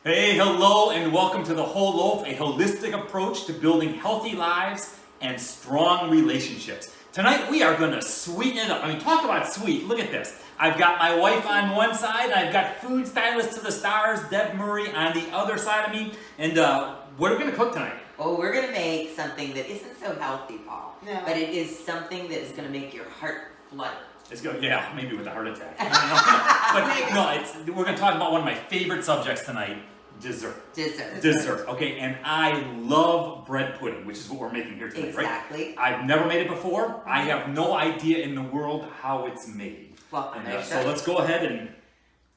Hey, hello, and welcome to the Whole Loaf, a holistic approach to building healthy lives and strong relationships. Tonight we are going to sweeten it up. I mean, talk about sweet. Look at this. I've got my wife on one side, I've got food stylist to the stars, Deb Murray, on the other side of me. And what are we going to cook tonight? Oh, we're going to make something that isn't so healthy, Paul. No. But it is something that is going to make your heart flutter. It's good, yeah, maybe with a heart attack. But no, we're going to talk about one of my favorite subjects tonight. Dessert. Okay, and I love bread pudding, which is what we're making here today, exactly. Right? I've never made it before. I have no idea in the world how it's made. Well, so let's go ahead and...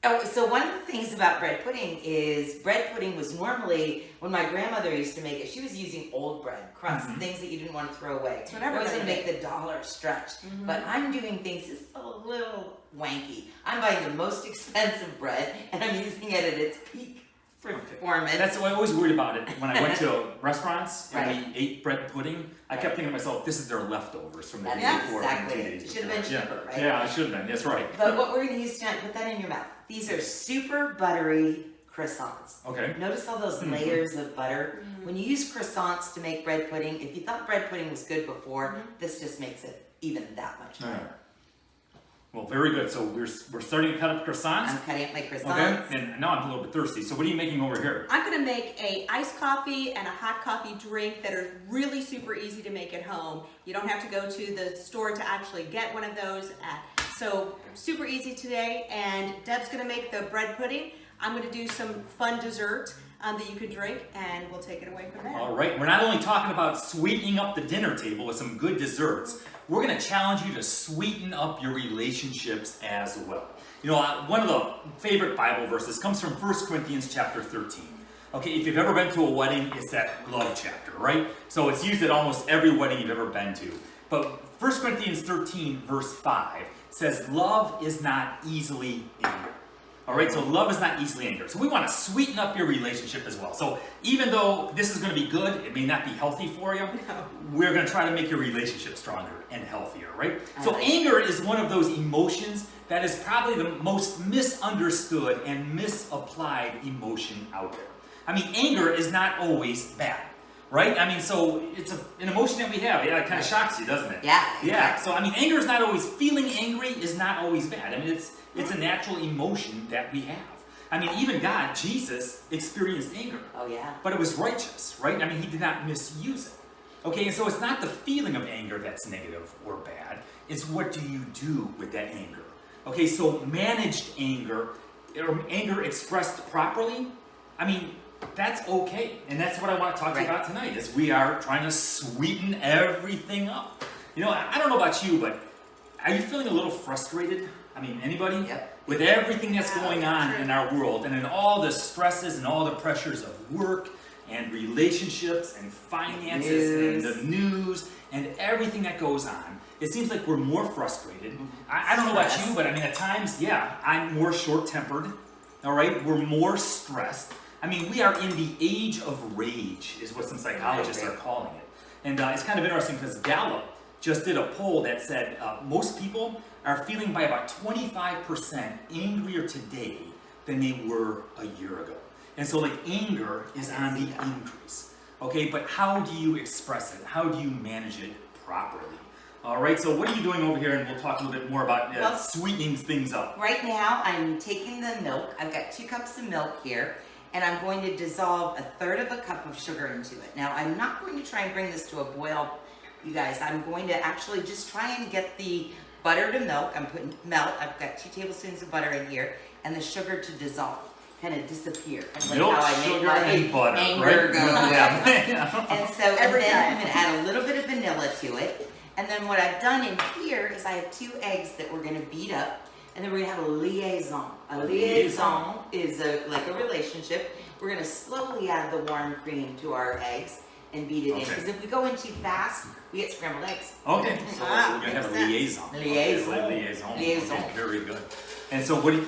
Oh, so one of the things about bread pudding is bread pudding was normally, when my grandmother used to make it, she was using old bread, crusts, things that you didn't want to throw away. So I was going to make the dollar stretch. But I'm doing things just a little wanky. I'm buying the most expensive bread, and I'm using it at its peak. Performance. That's what I always worried about it. When I went to restaurants and we ate bread pudding, I kept thinking to myself, this is their leftovers from the day before. Exactly. It should have been cheaper, right? Yeah, it should have been. That's right. But what we're going to use tonight, put that in your mouth. These are super buttery croissants. Okay. Notice all those layers of butter? When you use croissants to make bread pudding, if you thought bread pudding was good before, this just makes it even that much better. Well, very good. So we're starting to cut up croissants. I'm cutting up my croissants. Okay, and now I'm a little bit thirsty. So what are you making over here? I'm going to make a iced coffee and a hot coffee drink that are really super easy to make at home. You don't have to go to the store to actually get one of those. So super easy today. And Deb's going to make the bread pudding. I'm going to do some fun dessert that you could drink, and we'll take it away from there. All right. We're not only talking about sweetening up the dinner table with some good desserts, we're going to challenge you to sweeten up your relationships as well. You know, one of the favorite Bible verses comes from 1 Corinthians chapter 13. Okay, if you've ever been to a wedding, it's that love chapter, right? So it's used at almost every wedding you've ever been to. But 1 Corinthians 13 verse 5 says, love is not easily angered. All right, so love is not easily angered. So we want to sweeten up your relationship as well. So even though this is going to be good, it may not be healthy for you, we're going to try to make your relationship stronger and healthier, right? So anger is one of those emotions that is probably the most misunderstood and misapplied emotion out there. I mean, anger is not always bad, right? I mean, so it's an emotion that we have. Yeah, it kind of shocks you, doesn't it? Yeah. Yeah, so I mean, anger is not always, feeling angry is not always bad. I mean, it's a natural emotion that we have. I mean, even God, Jesus, experienced anger. Oh, yeah. But it was righteous, right? I mean, he did not misuse it. Okay, and so it's not the feeling of anger that's negative or bad. It's what do you do with that anger? Okay, so managed anger, or anger expressed properly, I mean, that's okay. And that's what I want to talk to you about tonight, is we are trying to sweeten everything up. You know, I don't know about you, but are you feeling a little frustrated? I mean, anybody? Yep. With everything that's going on in our world, and in all the stresses and all the pressures of work and relationships and finances and the news and everything that goes on, it seems like we're more frustrated. I don't know about you, but I mean, at times, yeah, I'm more short-tempered. All right, we're more stressed. I mean, we are in the age of rage, is what some psychologists are calling it. And it's kind of interesting because Gallup just did a poll that said most people are feeling by about 25% angrier today than they were a year ago. And so, like, anger is on the increase. Okay, but how do you express it? How do you manage it properly? All right, so what are you doing over here? And we'll talk a little bit more about sweetening things up. Right now, I'm taking the milk. I've got 2 cups of milk here, and I'm going to dissolve 1/3 of a cup of sugar into it. Now, I'm not going to try and bring this to a boil, you guys. I'm going to actually just try and get the butter to melt. I'm putting melt. I've got 2 tablespoons of butter in here, and the sugar to dissolve, kind of disappear. Kind of Milk, like how I sugar, make and butter, anger right? go. Yeah. And so, and then I'm going to add a little bit of vanilla to it. And then what I've done in here is I have 2 eggs that we're going to beat up, and then we're going to have a liaison. A liaison is like a relationship. We're going to slowly add the warm cream to our eggs and beat it in. Because if we go in too fast, we get scrambled eggs. Okay, so we're going to have a liaison. Liaison. Liaison. Okay, very good. And so what do you,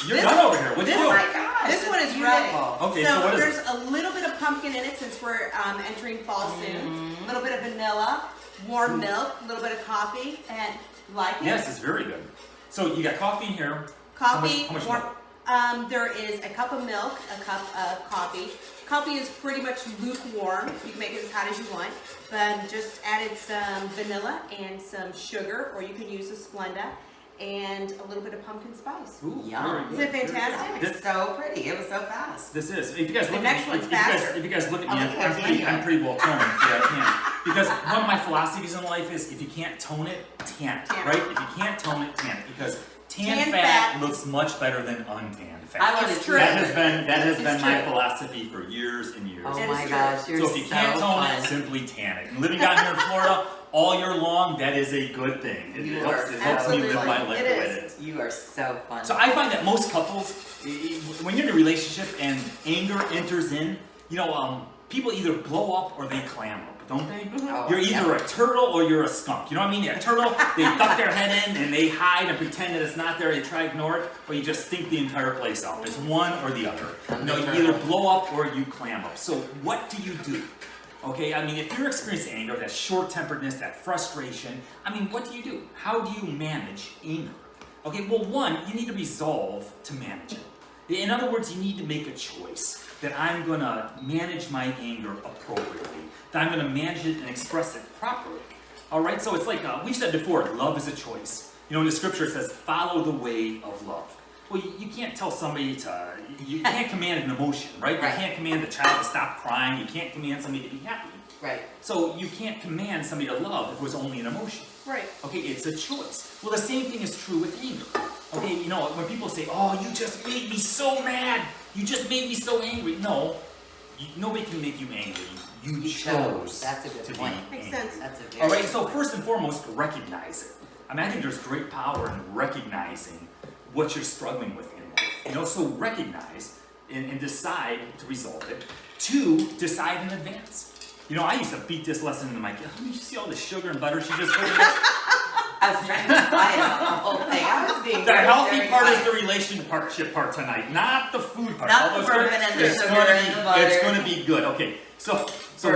you're done over here. What do you do? Oh my gosh. This one is ready. Okay, so what is there's it? a little bit of pumpkin in it since we're entering fall soon. A little bit of vanilla, warm milk, a little bit of coffee, and like it? Yes, it's very good. So you got coffee in here. Coffee, How much warm, milk? There is a cup of milk, a cup of coffee. Coffee is pretty much lukewarm. You can make it as hot as you want. But just added some vanilla and some sugar, or you can use a Splenda, and a little bit of pumpkin spice. Ooh, Yum. very Isn't it good. fantastic? It's so pretty. It was so fast. This is. If you guys The look next at one's if you guys, faster. if you guys look at me, Oh, look how tan you I'm are. pretty well toned. Yeah, I can. Because one of my philosophies in life is if you can't tone it, tan it. Tan it. Right? If you can't tone it, tan it. Because tan Tan fat fat. looks much better than untanned fat. I wanted It's to. true. That has It's been my true. philosophy for years and years. Oh That my is gosh, you're So if you can't so tone fun. it, simply tan it. And living down here in Florida all year long, that is a good thing. It You helps, are it helps me live my absolutely. life It the way is. it is. You are so fun. So I find that most couples, when you're in a relationship and anger enters in, people either blow up or they clam up, don't they? Oh, You're either yeah. a turtle or you're a skunk. You know what I mean? A turtle, they duck their head in and they hide and pretend that it's not there. They try to ignore it, or you just stink the entire place up. It's one or the other. You either blow up or you clam up. So what do you do? Okay, I mean, if you're experiencing anger, that short-temperedness, that frustration, I mean, what do? How do you manage anger? Okay, well, one, you need to resolve to manage it. In other words, you need to make a choice that I'm going to manage my anger appropriately, that I'm going to manage it and express it properly. All right, so it's like we've said before, love is a choice. In the scripture it says, follow the way of love. Well, you can't tell somebody you can't command an emotion, right? Right. You can't command the child to stop crying. You can't command somebody to be happy. Right. So you can't command somebody to love if it was only an emotion. Right. Okay, it's a choice. Well, the same thing is true with anger. Okay, when people say, oh, you just made me so mad. You just made me so angry. No, nobody can make you angry. You chose That's a good to point. be Makes angry. sense. That's a very All right, good so point. first and foremost, recognize it. I mean, I think there's great power in recognizing what you're struggling with in life. So recognize and decide to resolve it. Two, decide in advance. I used to beat this lesson into my kid. Did you see all the sugar and butter she just put in there? I was trying to quiet the whole thing. I was being The very, healthy very part is quiet. the relationship part tonight, not the food part. Not Although the bourbon and the it's sugar gonna and be- the butter. It's going to be good. Okay, so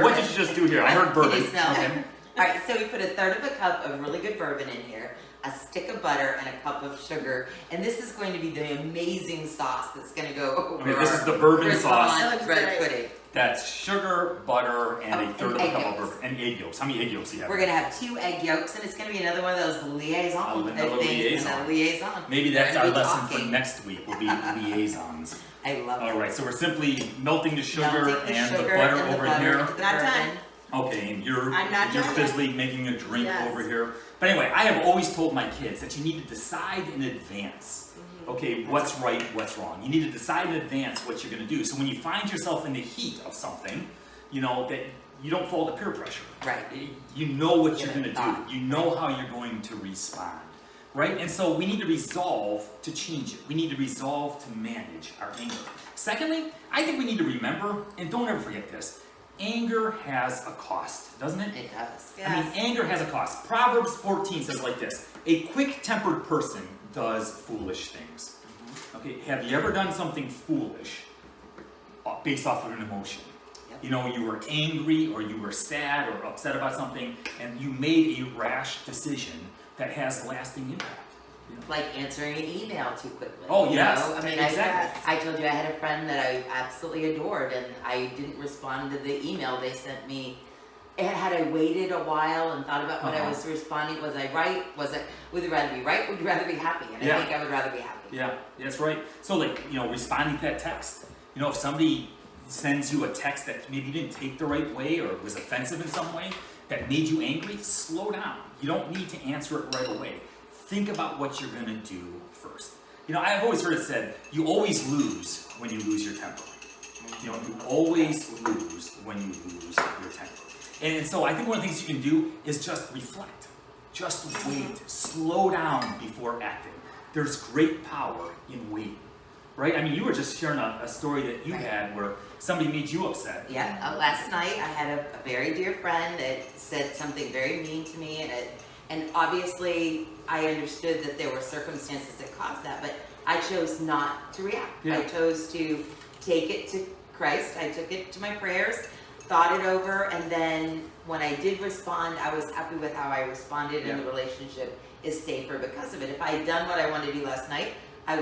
what did you just do here? I heard bourbon. Can you smell it? Okay. All right, so we put a third of a cup of really good bourbon in here, a stick of butter, and a cup of sugar. And this is going to be the amazing sauce that's going to go over Okay, this our is the bourbon croissant sauce. That looks bread great. pudding. That's sugar, butter, and Oh, a third and of a egg cup of yolks. bourbon. And egg yolks. How many egg yolks do you have? We're going to have 2 egg yolks, and it's going to be another one of those liaison Another things. liaison. Another liaison. Maybe We're that's gonna our be lesson talking. for next week. Will be liaisons. I love it. All right, so we're simply melting the sugar Melting the and sugar the butter and the over butter here. into the Not bourbon. done. Okay, and you're I'm not done. busily making a drink Yes. over here. But anyway, I have always told my kids that you need to decide in advance. Okay, what's right, what's wrong. You need to decide in advance what you're going to do. So when you find yourself in the heat of something, that you don't fall to peer pressure. Right. You know what you're Give going it to thought. do. You know how you're going to respond. Right? And so we need to resolve to change it. We need to resolve to manage our anger. Secondly, I think we need to remember, and don't ever forget this, anger has a cost, doesn't it? It does. I mean, anger has a cost. Proverbs 14 says like this, a quick-tempered person does foolish things. Okay, have you ever done something foolish based off of an emotion? Yep. You were angry or you were sad or upset about something and you made a rash decision that has lasting impact. Like answering an email too quickly. Oh, you yes, know? I mean, exactly. I told you I had a friend that I absolutely adored, and I didn't respond to the email they sent me. Had I waited a while and thought about what I was responding, was I right? Would you rather be right? Would you rather be happy? And Yeah. I think I would rather be happy. Yeah, that's right. So responding to that text. If somebody sends you a text that maybe you didn't take the right way or was offensive in some way that made you angry, slow down. You don't need to answer it right away. Think about what you're going to do first. I've always heard it said, you always lose when you lose your temper. You always lose when you lose your temper. And so I think one of the things you can do is just reflect. Just wait. Slow down before acting. There's great power in waiting. Right? I mean, you were just sharing a story that you Right. had where somebody made you upset. Yeah, last night I had a very dear friend that said something very mean to me, and obviously I understood that there were circumstances that caused that, but I chose not to react. Yeah. I chose to take it to Christ. I took it to my prayers, thought it over, and then when I did respond, I was happy with how I responded, and Yeah. the relationship is safer because of it. If I had done what I wanted to do last night, I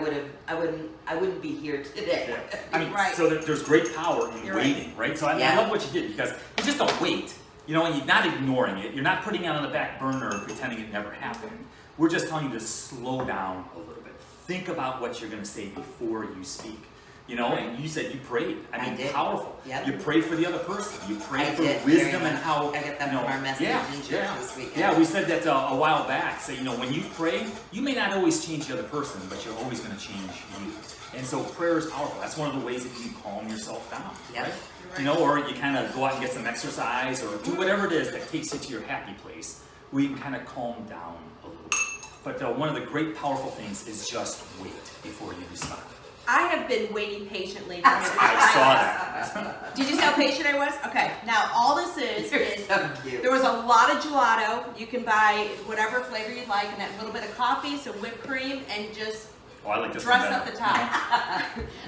wouldn't be here today. Yeah. I mean, Right. so there's great power in You're waiting, right? So I Yeah. love what you did because it's just a wait. You know, and you're not ignoring it. You're not putting it on the back burner and pretending it never happened. We're just telling you to slow down a little bit. Think about what you're going to say before you speak. You know, and you said you prayed. I mean, did. powerful. Yep. You pray for the other person. You pray I for did, wisdom very and much. how. I got that you know, from our message in church this weekend. Yeah, we said that a while back. So, you know, when you pray, you may not always change the other person, but you're always going to change you. And so prayer is powerful. That's one of the ways that you can calm yourself down, Yep. right? You know, or you kind of go out and get some exercise or do whatever it is that takes you to your happy place where you can kind of calm down a little bit. But one of the great powerful things is just wait before you respond. I have been waiting patiently for him to I respond. saw that. Did you see how patient I was? Okay, now all this You're is so cute. there was a lot of gelato. You can buy whatever flavor you'd like, and a little bit of coffee, some whipped cream, and just Oh, I like this one dress better. up the top.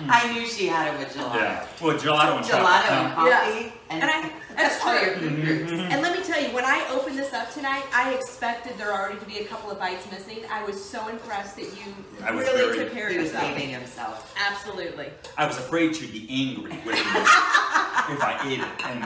I knew she had it with gelato. Yeah. Well, gelato and Gelato chocolate. and huh? coffee. And I- that's all true. your fingers. And let me tell you, when I opened this up tonight, I expected there already to be a couple of bites missing. I was so impressed that you I was really very- took care of He was yourself. saving himself. Absolutely. I was afraid you'd be angry with me if I ate it, and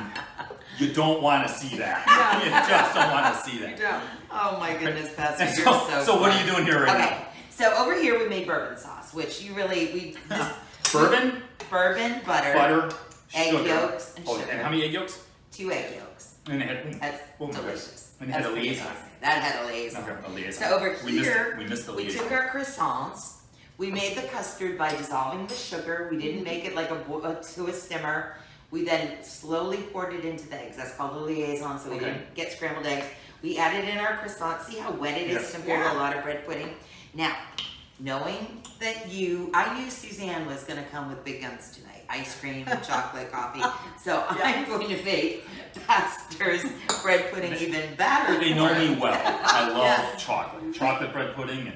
you don't want to see that. No. You just don't want to see that. Yeah. Oh my goodness, Pastor, And you're so, so what are fun. you doing here right Okay, so over here we made bourbon sauce, which you really, now? Bourbon, bourbon, butter, butter, egg sugar. yolks, and Oh, sugar. and how many egg yolks? 2 egg yolks. And it had, That's oh my delicious. goodness. And it had That's a pretty liaison. amazing. That had a liaison. Okay, a liaison. So over We missed here, it. We missed the we liaison. took our croissants. We made the custard by dissolving the sugar. We Mm-hmm. didn't make it like to a simmer. We then slowly poured it into the eggs. That's called the liaison, so we Okay. didn't get scrambled eggs. We added in our croissants. See how wet it is Yes. compared to Yeah. a lot of bread pudding? Now, knowing that I knew Suzanne was gonna come with big guns tonight. Ice cream, chocolate, coffee. So I'm going to make Pastor's bread pudding even better. They know me well. I love Yes. chocolate bread pudding,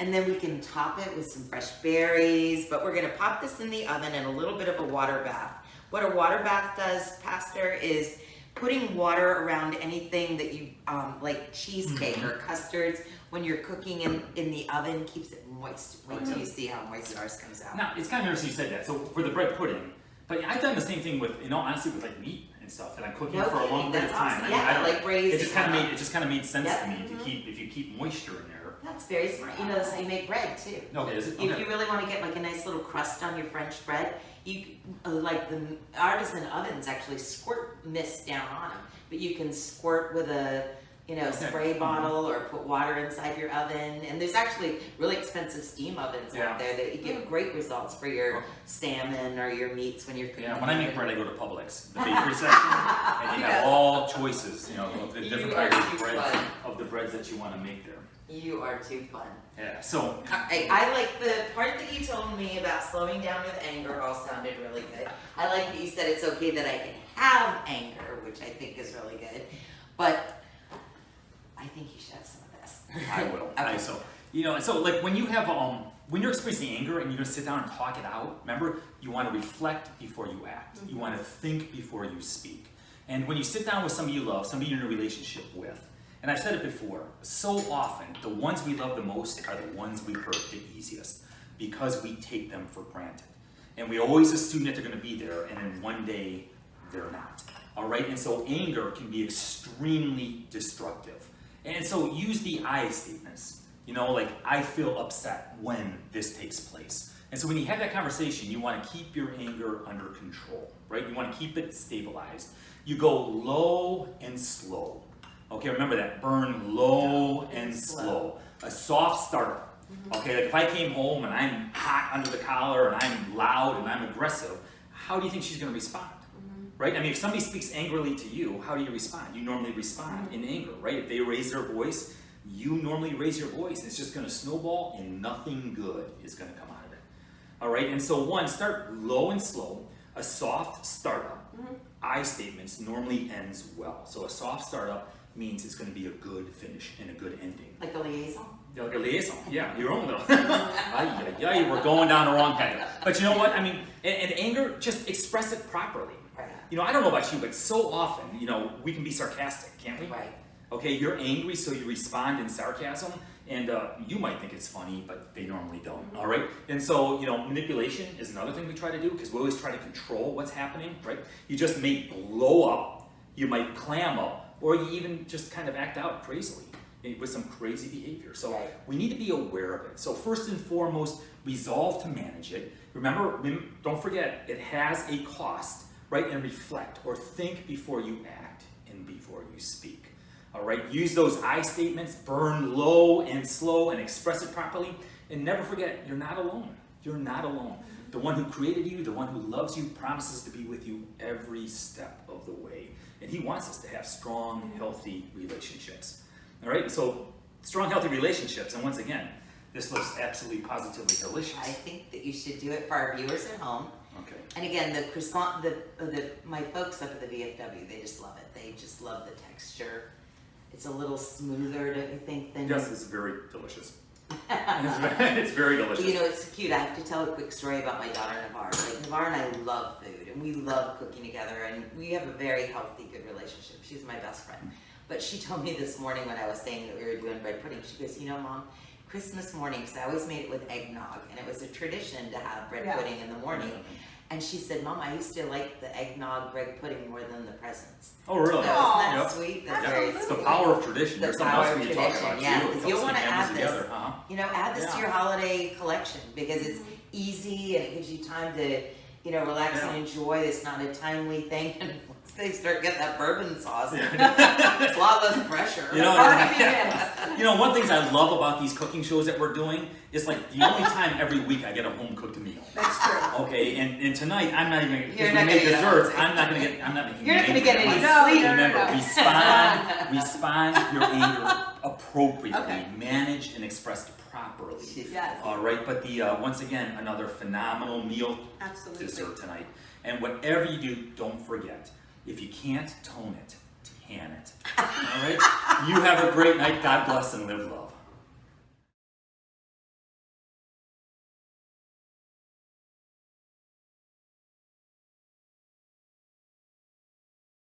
And then we can top it with some fresh berries, but we're gonna pop this in the oven in a little bit of a water bath. What a water bath does, Pastor, is putting water around anything that you, like cheesecake or custards, when you're cooking in the oven, keeps it moist. Wait till you see how moist ours comes out. Now, it's kind of interesting you said that. So for the bread pudding, but I've done the same thing with, honestly, with like meat and stuff that I'm cooking No for a kidding, long period of that's time. awesome. I mean, Yeah, I don't- like braised It just kind and of made sense Yep. to me to keep if you keep moisture in there. That's very smart. You know, that's how you make bread too. Okay, is it? If Okay. you really want to get like a nice little crust on your French bread, you like the artisan ovens actually squirt mist down on them, but you can squirt with a Okay. spray bottle or put water inside your oven. And there's actually really expensive steam ovens Yeah. out there that you get great results for your salmon or your meats when you're cooking. Yeah, when I make bread, I go to Publix, the bakery section, and you have all choices, of the different You are types of too breads, fun. of the breads that you want to make there. You are too fun. Yeah. So I like the part that you told me about slowing down with anger all sounded really good. I like that you said it's okay that I can have anger, which I think is really good. But I think you should have some of this. I will. Okay. So like when you have when you're experiencing anger and you're gonna sit down and talk it out, remember you want to reflect before you act. You want to think before you speak. And when you sit down with somebody you love, somebody you're in a relationship with, and I've said it before, so often the ones we love the most are the ones we hurt the easiest because we take them for granted. And we always assume that they're going to be there, and then one day they're not. All right? And so anger can be extremely destructive. And so use the I statements. Like, I feel upset when this takes place. And so when you have that conversation, you want to keep your anger under control, right? You want to keep it stabilized. You go low and slow. Okay, remember that. Burn low and slow. A soft startup. Okay, like if I came home and I'm hot under the collar and I'm loud and I'm aggressive, how do you think she's going to respond? Right? I mean, if somebody speaks angrily to you, how do you respond? You normally respond in anger, right? If they raise their voice, you normally raise your voice. It's just going to snowball and nothing good is going to come out of it. All right? And so start low and slow. A soft startup, I statements normally ends well. So a soft startup means it's going to be a good finish and a good ending. Like a liaison? Yeah, like a liaison, yeah, your own little. We're going down the wrong path. But you know what? I mean, and anger, just express it properly. Right. I don't know about you, but so often, we can be sarcastic, can't we? Right. Okay, you're angry, so you respond in sarcasm. And you might think it's funny, but they normally don't, all right? And so, manipulation is another thing we try to do because we always try to control what's happening, right? You just may blow up, you might clam up, or you even just kind of act out crazily with some crazy behavior. So we need to be aware of it. So first and foremost, resolve to manage it. Remember, don't forget, it has a cost, right? And reflect or think before you act and before you speak. All right, use those I statements, burn low and slow and express it properly. And never forget, you're not alone. You're not alone. The one who created you, the one who loves you, promises to be with you every step of the way. And he wants us to have strong, healthy relationships. All right, so strong, healthy relationships. And once again, this looks absolutely positively delicious. I think that you should do it for our viewers at home. Okay. And again, the croissant, my folks up at the VFW, they just love it. They just love the texture. It's a little smoother, don't you think, than... Yes, it's very delicious. It's very delicious. It's cute. I have to tell a quick story about my daughter, Navarre. Like, Navarre and I love food, and we love cooking together, and we have a very healthy, good relationship. She's my best friend. But she told me this morning when I was saying that we were doing bread pudding, she goes, Mom, Christmas morning, because I always made it with eggnog, and it was a tradition to have bread pudding in the morning. And she said, Mom, I used to like the eggnog bread pudding more than the presents. Oh, really? So isn't that Yep. sweet? That's Yeah. very It's sweet. the power of tradition. The There's something else power we of need to talk tradition, about yeah, too. It because helps you'll keep want to families add this. together, huh? Add this to Yeah. your holiday collection because it's easy and it gives you time to, relax and enjoy. It's not a timely thing. And once they start getting that bourbon sauce, it's a lot less pressure. One thing I love about these cooking shows that we're doing is like the only time every week I get a home cooked meal. That's true. Okay, and tonight I'm not even You're because not we make gonna get desserts. hungry. I'm not making. You're not gonna get any No, sleep. no, Remember, no. respond your anger appropriately. Okay. Manage and express properly. Yes. All right, but once again, another phenomenal meal Absolutely. dessert tonight. And whatever you do, don't forget, if you can't tone it, tan it. All right? You have a great night. God bless and live love.